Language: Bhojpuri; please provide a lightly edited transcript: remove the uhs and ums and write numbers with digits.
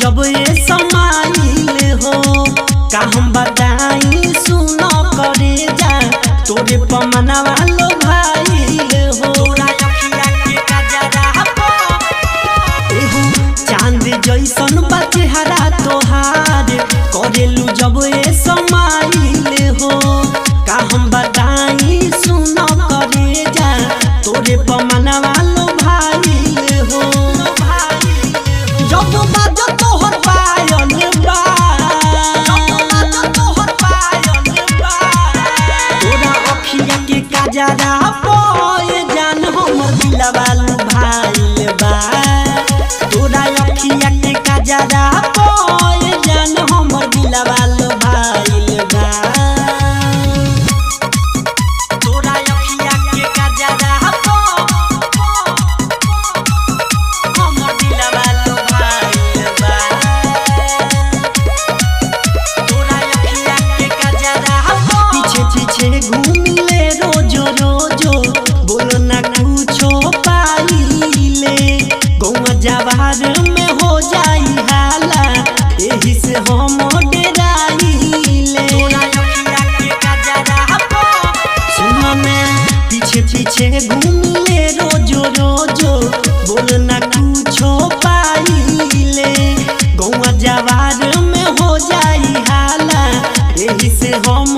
जब ये समाइल हो का हम बताई सुनो करे जा तोरे पमनवा लो भाईल हो चांद जैसन बा चेहरा तोहार करेलू जब ये समाइल हो का हम बताई सुनो करे जा तोरे पमनवा लो भाईल हो जब बाजो तोहर पायल बा तोरा अखिया के काजरा पोए जान हमर दिलवा लुभाइल बा तोरा अखिया के काजरा पोए जान हमर दिलवा लुभाइल बा तोरा अखिया के काजरा हमर दिलवा लुभाइल बा तोरा अखिया के काजरा पीछे पीछे घूमिले रोजो रोजो बोलो ना कुछो पाइले गौवा जवार में हो जाई हाला एही से हम डराइले तोरा अखिया के काजरा सुनो ना पीछे पीछे घूमिले रोजो रोजो बोलो ना कुछो पाइले गौवा जवार में हो जाई हाला एही से हम